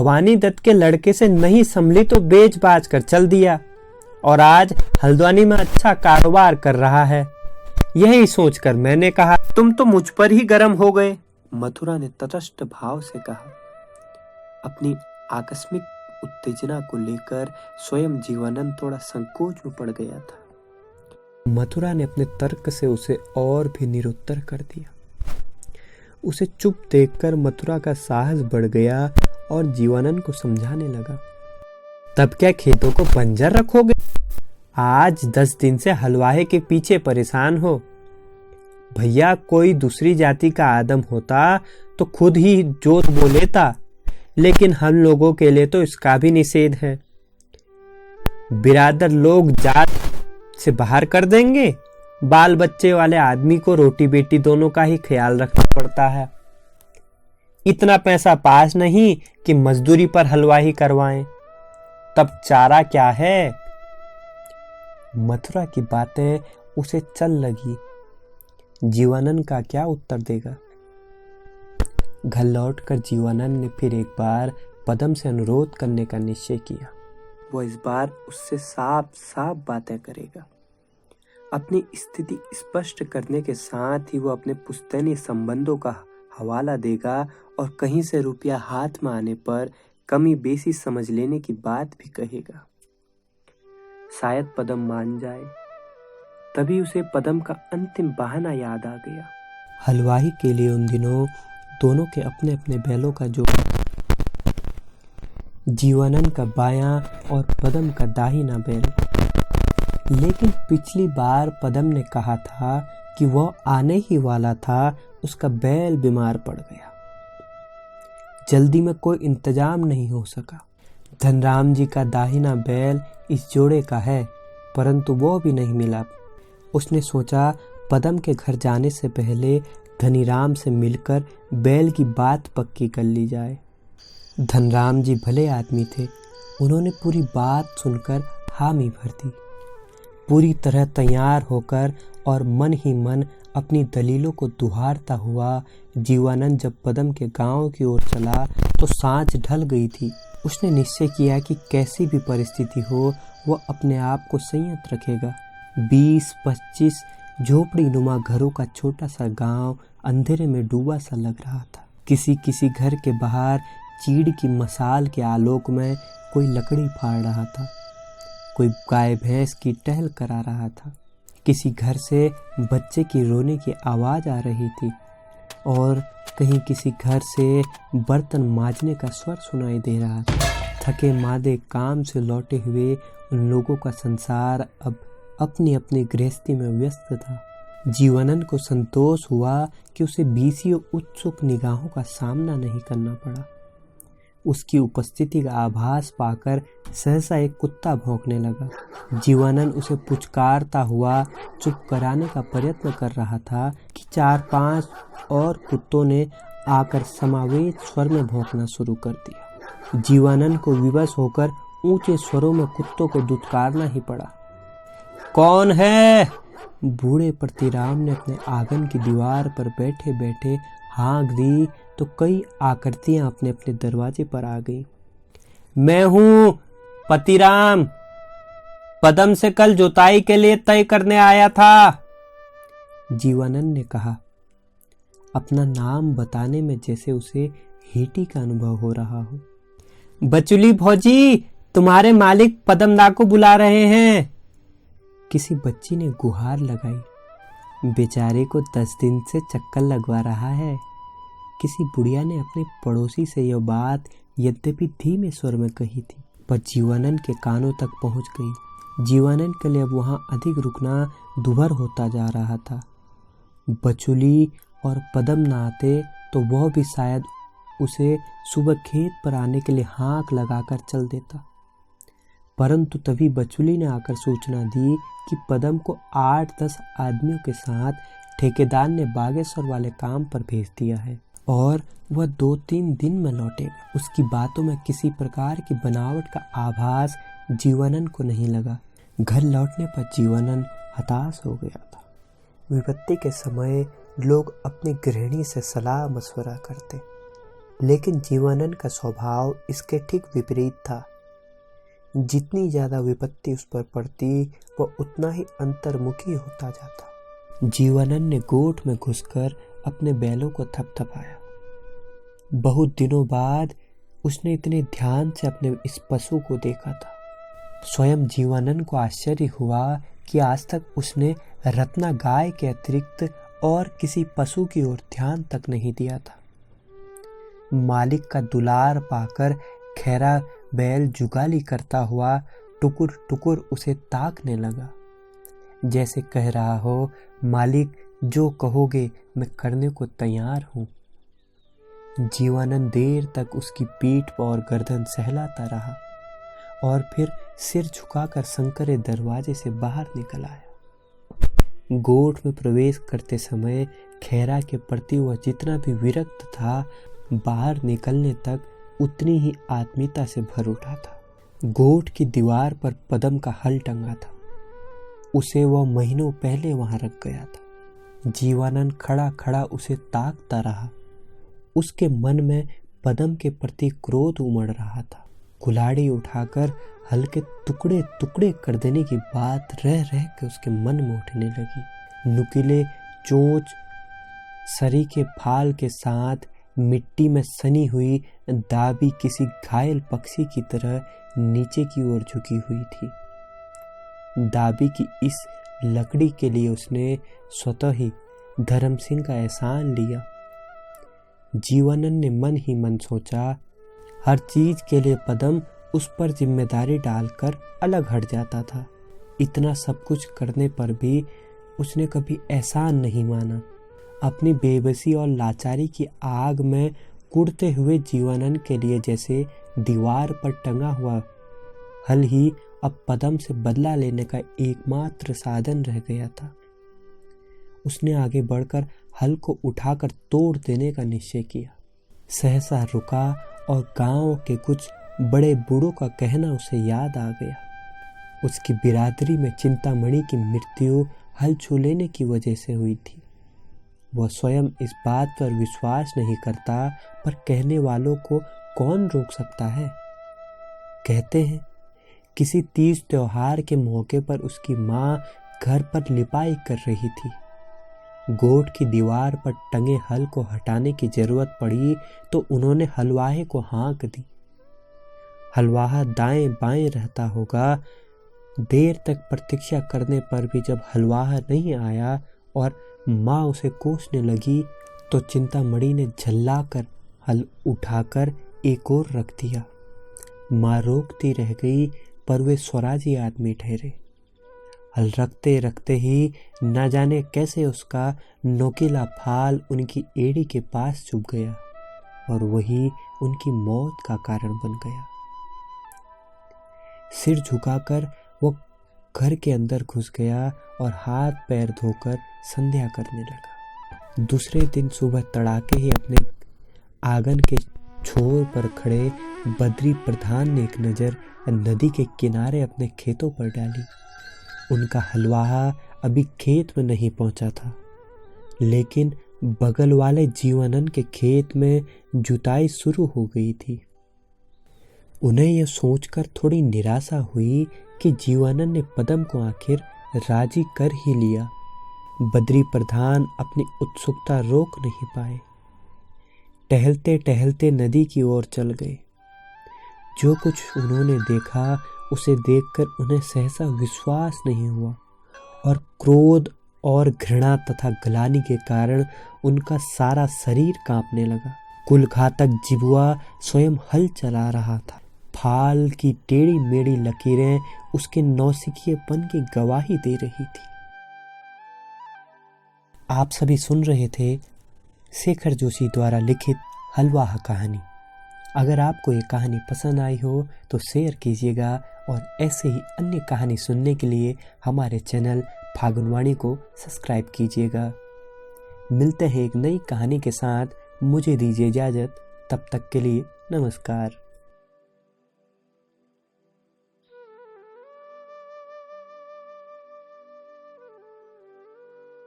भवानी दत्त के लड़के से नहीं संभली तो बेच बाच कर चल दिया और आज हल्द्वानी में अच्छा कारोबार कर रहा है। यही सोचकर मैंने कहा, तुम तो मुझ पर ही गर्म हो गए। मथुरा ने तटस्थ भाव से कहा। अपनी आकस्मिक उत्तेजना को लेकर स्वयं जीवानंद थोड़ा संकोच में पड़ गया था। मथुरा ने अपने तर्क से उसे और भी निरुत्तर कर दिया। उसे चुप देखकर मथुरा का साहस बढ़ गया और जीवानंद को समझाने लगा, तब क्या खेतों को बंजर रखोगे? आज 10 दिन से हलवाहे के पीछे परेशान हो। भैया कोई दूसरी जाति का आदम होता तो खुद ही जोत बो लेता, लेकिन हम लोगों के लिए तो इसका भी निषेध है। बिरादर लोग जात से बाहर कर देंगे। बाल बच्चे वाले आदमी को रोटी बेटी दोनों का ही ख्याल रखना पड़ता है। इतना पैसा पास नहीं कि मजदूरी पर हलवाही करवाएं। तब चारा क्या है? मथुरा की बातें उसे चल लगी। जीवानंद का क्या उत्तर देगा? घर लौटकर जीवानंद ने फिर एक बार पदम से अनुरोध करने का निश्चय किया। वो इस बार उससे साफ साफ बातें करेगा। अपनी स्थिति स्पष्ट करने के साथ ही वो अपने पुश्तैनी संबंधों का हवाला देगा और कहीं से रुपया हाथ में आने पर कमी बेसी समझ लेने की बात भी कहेगा। शायद पदम मान जाए। तभी उसे पदम का अंतिम बहाना याद आ गया। हलवाही के लिए उन दिनों दोनों के अपने अपने बैलों का जोड़ा था। जीवानंद का बायां और पदम का दाहिना बैल। लेकिन पिछली बार पदम ने कहा था कि वह आने ही वाला था, उसका बैल बीमार पड़ गया। जल्दी में कोई इंतजाम नहीं हो सका। धनराम जी का दाहिना बैल इस जोड़े का है, परंतु वो भी नहीं मिला। उसने सोचा पदम के घर जाने से पहले धनीराम से मिलकर बैल की बात पक्की कर ली जाए। धनराम जी भले आदमी थे। उन्होंने पूरी बात सुनकर हामी भर दी। पूरी तरह तैयार होकर और मन ही मन अपनी दलीलों को दुहारता हुआ जीवानंद जब पदम के गांव की ओर चला तो सांझ ढल गई थी। उसने निश्चय किया कि कैसी भी परिस्थिति हो वह अपने आप को संयत रखेगा। 20-25 झोपड़ी नुमा घरों का छोटा सा गांव अंधेरे में डूबा सा लग रहा था। किसी किसी घर के बाहर चीड़ की मसाल के आलोक में कोई लकड़ी फाड़ रहा था। कोई गाय भैंस की टहल करा रहा था। किसी घर से बच्चे की रोने की आवाज़ आ रही थी और कहीं किसी घर से बर्तन मांजने का स्वर सुनाई दे रहा था। थके मादे काम से लौटे हुए उन लोगों का संसार अब अपनी अपनी गृहस्थी में व्यस्त था। जीवानंद को संतोष हुआ कि उसे 20 उत्सुक निगाहों का सामना नहीं करना पड़ा। उसकी उपस्थिति का आभास पाकर सहसा एक कुत्ता भौंकने लगा। जीवानंद उसे पुचकारता हुआ चुप कराने का प्रयत्न कर रहा था कि 4-5 और कुत्तों ने आकर समावेत स्वर में भौंकना शुरू कर दिया। जीवानंद को विवश होकर ऊंचे स्वरों में कुत्तों को दुत्कारना ही पड़ा। कौन है? बूढ़े प्रतिराम ने अपने आंगन की दीवार पर बैठे बैठे हाँक दी तो कई आकृतियां अपने अपने दरवाजे पर आ गई। मैं हूं पतिराम, पदम से कल जोताई के लिए तय करने आया था। जीवानंद ने कहा, अपना नाम बताने में जैसे उसे हेटी का अनुभव हो रहा हो। बचुली भौजी, तुम्हारे मालिक पदमदा को बुला रहे हैं। किसी बच्ची ने गुहार लगाई। बेचारे को 10 दिन से चक्कर लगवा रहा है। किसी बुढ़िया ने अपने पड़ोसी से यह बात यद्यपि धीमे स्वर में कही थी, पर जीवानंद के कानों तक पहुंच गई। जीवानंद के लिए अब वहां अधिक रुकना दुभर होता जा रहा था। बचुली और पदम न आते तो वह भी शायद उसे सुबह खेत पर आने के लिए हाँक लगाकर चल देता। परंतु तभी बचुली ने आकर सूचना दी कि पदम को 8-10 आदमियों के साथ ठेकेदार ने बागेश्वर वाले काम पर भेज दिया है और वह 2-3 दिन में लौटेगा। उसकी बातों में किसी प्रकार की बनावट का आभास जीवानंद को नहीं लगा। घर लौटने पर जीवानंद हताश हो गया था। विपत्ति के समय लोग अपनी गृहिणी से सलाह मशवरा करते, लेकिन जीवानंद का स्वभाव इसके ठीक विपरीत था। जितनी ज़्यादा विपत्ति उस पर पड़ती वह उतना ही अंतर्मुखी होता जाता। जीवानंद ने गोठ में घुसकर अपने बैलों को थपथपाया। बहुत दिनों बाद उसने इतने ध्यान से अपने इस पशु को देखा था। स्वयं जीवानंद को आश्चर्य हुआ कि आज तक उसने रत्ना गाय के अतिरिक्त और किसी पशु की ओर ध्यान तक नहीं दिया था। मालिक का दुलार पाकर खैरा बैल जुगाली करता हुआ टुकुर टुकुर उसे ताकने लगा, जैसे कह रहा हो, मालिक जो कहोगे मैं करने को तैयार हूँ। जीवानंद देर तक उसकी पीठ और गर्दन सहलाता रहा और फिर सिर झुकाकर संकरे दरवाजे से बाहर निकल आया। गोठ में प्रवेश करते समय खैरा के प्रति वह जितना भी विरक्त था, बाहर निकलने तक उतनी ही आत्मीयता से भर उठा था। गोठ की दीवार पर पदम का हल टंगा था। उसे वह महीनों पहले वहां रख गया था। जीवानंद खड़ा खड़ा उसे ताकता रहा। उसके मन में पदम के प्रति क्रोध उमड़ रहा था। कुल्हाड़ी उठाकर हल्के टुकड़े टुकड़े कर देने की बात रह रह के उसके मन में उठने लगी। नुकीले चोंच सरी के फाल के साथ मिट्टी में सनी हुई दाबी किसी घायल पक्षी की तरह नीचे की ओर झुकी हुई थी। दाबी की इस लकड़ी के लिए उसने स्वतः ही धर्म सिंह का एहसान लिया। जीवानंद ने मन ही मन सोचा, हर चीज के लिए पदम उस पर जिम्मेदारी डालकर अलग हट जाता था। इतना सब कुछ करने पर भी उसने कभी एहसान नहीं माना। अपनी बेबसी और लाचारी की आग में कुड़ते हुए जीवानंद के लिए जैसे दीवार पर टंगा हुआ हल ही अब पदम से बदला लेने का एकमात्र साधन रह गया था। उसने आगे बढ़कर हल को उठाकर तोड़ देने का निश्चय किया। सहसा रुका और गांव के कुछ बड़े बूढ़ों का कहना उसे याद आ गया। उसकी बिरादरी में चिंतामणि की मृत्यु हल छू लेने की वजह से हुई थी। वह स्वयं इस बात पर विश्वास नहीं करता, पर कहने वालों को कौन रोक सकता है। कहते हैं किसी तीज त्योहार के मौके पर उसकी माँ घर पर लिपाई कर रही थी। गोठ की दीवार पर टंगे हल को हटाने की जरूरत पड़ी तो उन्होंने हलवाहे को हाँक दी। हलवाहा दाएं बाएं रहता होगा। देर तक प्रतीक्षा करने पर भी जब हलवाहा नहीं आया और माँ उसे कोसने लगी तो चिंतामणि ने झल्ला कर हल उठाकर एक ओर रख दिया। माँ रोकती रह गई, पर वे स्वराजी आदमी ठहरे। हल रखते रखते ही न जाने कैसे उसका नोकीला फाल उनकी एड़ी के पास चुभ गया और वही उनकी मौत का कारण बन गया। सिर झुकाकर वो घर के अंदर घुस गया और हाथ पैर धोकर संध्या करने लगा। दूसरे दिन सुबह तड़ाके ही अपने आंगन के छोर पर खड़े बद्री प्रधान ने एक नज़र नदी के किनारे अपने खेतों पर डाली। उनका हलवाहा अभी खेत में नहीं पहुंचा था, लेकिन बगल वाले जीवानंद के खेत में जुताई शुरू हो गई थी। उन्हें यह सोचकर थोड़ी निराशा हुई कि जीवानंद ने पदम को आखिर राजी कर ही लिया। बद्री प्रधान अपनी उत्सुकता रोक नहीं पाए। टहलते टहलते नदी की ओर चल गए। जो कुछ उन्होंने देखा उसे देखकर उन्हें सहसा विश्वास नहीं हुआ और क्रोध और घृणा तथा ग्लानि के कारण उनका सारा शरीर कांपने लगा। कुलघातक जिबुआ स्वयं हल चला रहा था। फाल की टेढ़ी मेढ़ी लकीरें उसके नौसिखिएपन की गवाही दे रही थी। आप सभी सुन रहे थे शेखर जोशी द्वारा लिखित हलवाहा कहानी। अगर आपको ये कहानी पसंद आई हो तो शेयर कीजिएगा और ऐसे ही अन्य कहानी सुनने के लिए हमारे चैनल फागुनवाणी को सब्सक्राइब कीजिएगा। मिलते हैं एक नई कहानी के साथ। मुझे दीजिए इजाज़त। तब तक के लिए नमस्कार।